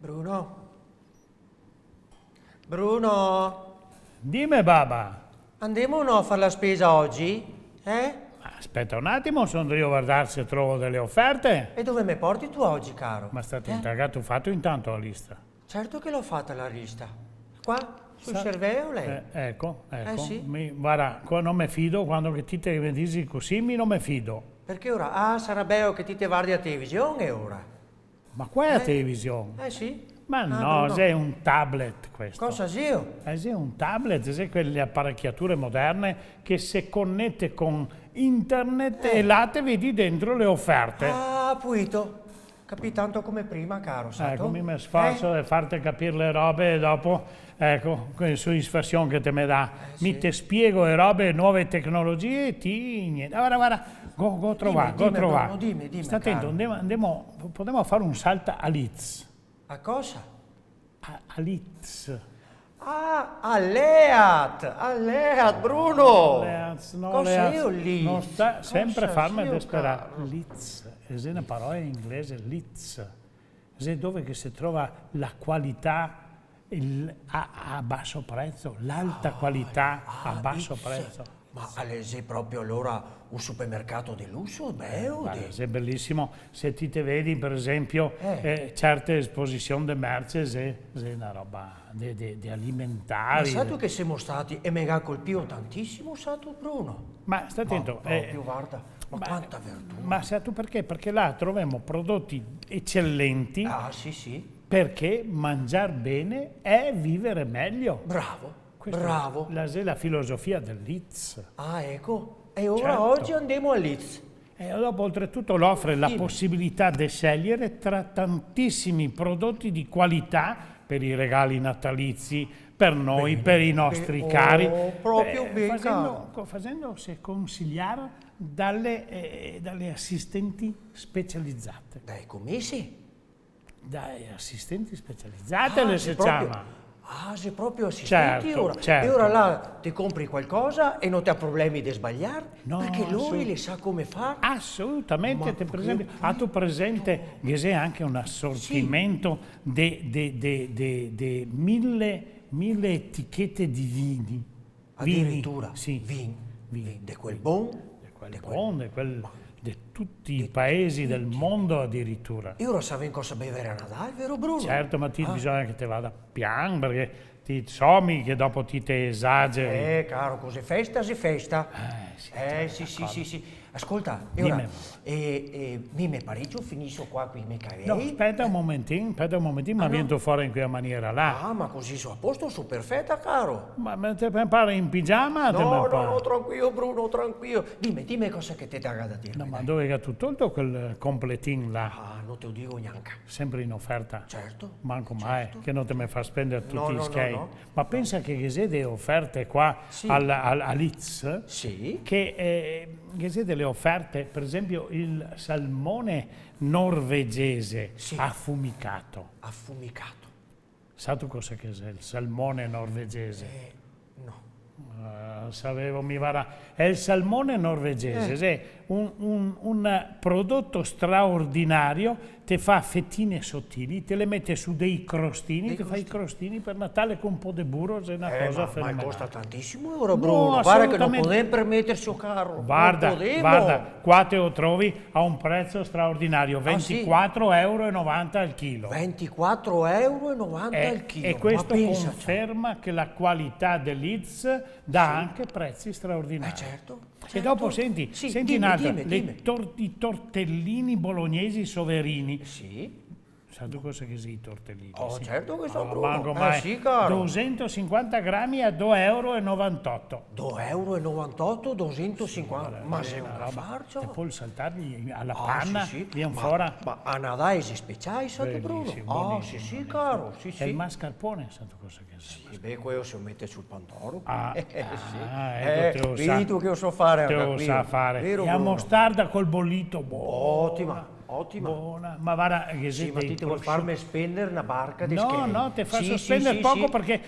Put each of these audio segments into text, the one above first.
Bruno? Bruno? Dimmi, baba. Andiamo o no a fare la spesa oggi? Aspetta un attimo, sono io a guardare se trovo delle offerte. E dove mi porti tu oggi, caro? Ma state intragato fatto intanto la lista. Certo che l'ho fatta la lista. Qua, sul cervello, lei? Ecco. Sì. Guarda, qua non mi fido, quando che ti te dici così mi non mi fido. Perché ora? Ah, sarà bello che ti te guardi a televisione ora. Ma qua è la televisione. Sì. Ma Ah, no, Bruno. è un tablet questo. Cosa zio? È un tablet, è quelle apparecchiature moderne che si connette con internet e là te vedi dentro le offerte. Ah, puito. Capì tanto come prima, caro, sai? Ecco, mi sforzo di farti capire le robe e dopo, ecco, con soddisfazione che te me dà. Mi te spiego le robe, nuove tecnologie e ti... niente. Guarda, go trovare. Bruno, dimmi, Sta attento, caro. potremmo fare un salto a Leeds. A cosa? A Leeds. Ah, Alleat, Bruno! Cosa io lì? Non sta sempre a farmi io, desperare. caro? Leeds, è una parola in inglese, Leeds. È dove che si trova la qualità a basso prezzo, l'alta qualità a basso Leeds. prezzo. Ma è proprio allora un supermercato di lusso? Guarda, è bellissimo, se ti te vedi per esempio certe esposizioni di merce, è una roba di Ma alimentari. sai tu che siamo stati e mi ha colpito tantissimo, sai tu, Bruno? Ma stai attento, Proprio, guarda, ma quanta verdura. ma sai tu perché? Perché là troviamo prodotti eccellenti, Ah, sì, perché mangiare bene è vivere meglio. bravo, Questa bravo. è la filosofia del Leeds. Ah, ecco, e ora Certo. oggi andiamo a Leeds. E dopo oltretutto lo offre la possibilità di scegliere tra tantissimi prodotti di qualità per i regali natalizi, per noi, per i nostri cari. Proprio bene, facendosi consigliare dalle assistenti specializzate. Dai commessi? Dai assistenti specializzate le si chiama. Ah, sei proprio assistenti Certo, ora. certo. E ora là ti compri qualcosa e non ti ha problemi di sbagliare? No, perché lui le sa come fare? Assolutamente, Ma per esempio, ha tu presente che c'è anche un assortimento di mille etichette di vini. Addirittura? Sì. Vin. Vini. Di quel bon? Di tutti i paesi del mondo addirittura. E ora sapevi cosa bevere a Natale, vero Bruno? Certo, ma bisogna che te vada pian perché ti sommi che dopo ti te esageri. Caro, cos'è festa, si festa. Sì. Ascolta, e ora, mi pareggio finisco qua qui, mi cavei? No, aspetta un momentino, ma viento fuori in quella maniera là. Ah, ma così sono a posto, sono perfetta, caro. Ma te prepari in pigiama? No, tranquillo Bruno, tranquillo. Dimmi cosa che ti dà da dire. No, ma dove è tu tolto quel completin là? Ah, non te lo dico neanche. Sempre in offerta? Certo. Manco mai, che non te mi fa spendere tutti No, i skate. no. Ma pensa che c'è delle offerte qua a Leeds, Sì. che c'è delle offerte, per esempio il salmone norvegese affumicato. Affumicato. Sai tu cosa che è il salmone norvegese? No. Sapevo, è il salmone norvegese, è un prodotto straordinario, te fa fettine sottili, te le mette su dei crostini, te fa i crostini per Natale con un po' di burro, è una cosa fenomenale. Ma costa tantissimo ora Bruno, guarda che non possiamo permetterci un carro. Guarda, qua te lo trovi a un prezzo straordinario, 24,90 € al chilo. 24,90 € al chilo. E questo conferma che la qualità del Leeds dà anche prezzi straordinari. Certo. E dopo senti un'altra, dimmi. I tortellini bolognesi soverini. Sì. Sai tu cosa che sono i tortellini? Oh, certo che so, Bruno. Manco mai. Sì, caro. 250 grammi a 2,98 €. 2,98 €, 250. Ma sei una E farcia. poi saltargli alla panna, viene fuori. Ma a Natale si speciali, sai Bruno? Sì, caro. Sì. E il mascarpone, sai tu cosa che è? Sì, beh, quello si mette sul pandoro. Ecco, vedi tu che lo so fare. Te lo sa fare. Vero, E a Bruno? mostarda col bollito, Ottima. buona. Ma guarda che Sì, ma ti devo farmi spendere una barca di No, ti faccio spendere poco perché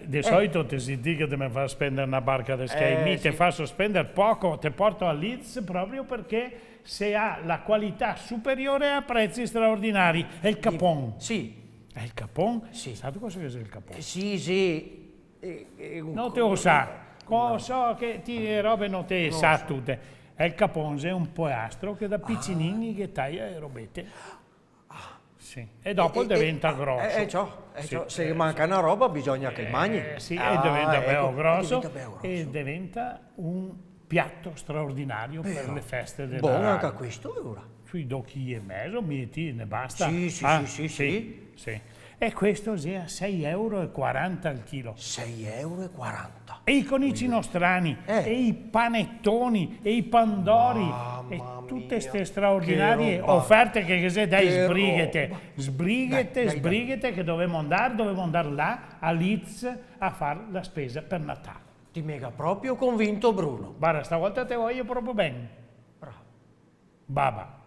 di solito ti si dice che mi fa spendere una barca di skate, mi ti faccio spendere poco, ti porto a Leeds proprio perché se ha la qualità superiore a prezzi straordinari, è il Capon. Sì. È il capon? Sì. Sai cosa è il capon? Sì, sì. Non te lo sa. So che ti robe non te sa tutte. È il caponze, è un poastro che da piccinini che taglia e robette. Sì. E dopo diventa grosso. Se manca una roba bisogna che mangi. Sì, e diventa bello grosso e grosso. diventa un piatto straordinario per le feste della Buono Ragna. anche questo ora. Sui 2 kg e mezzo, metti, ne basta. Sì, sì, sì. E questo sia 6,40 € al chilo. 6,40 €. E i conici nostrani, e i panettoni, e i pandori, e tutte queste straordinarie offerte che se dai sbrighete che dovevamo andare là a Leeds a fare la spesa per Natale. Ti mega proprio convinto, Bruno. Guarda, stavolta te voglio proprio bene. Bravo. Baba.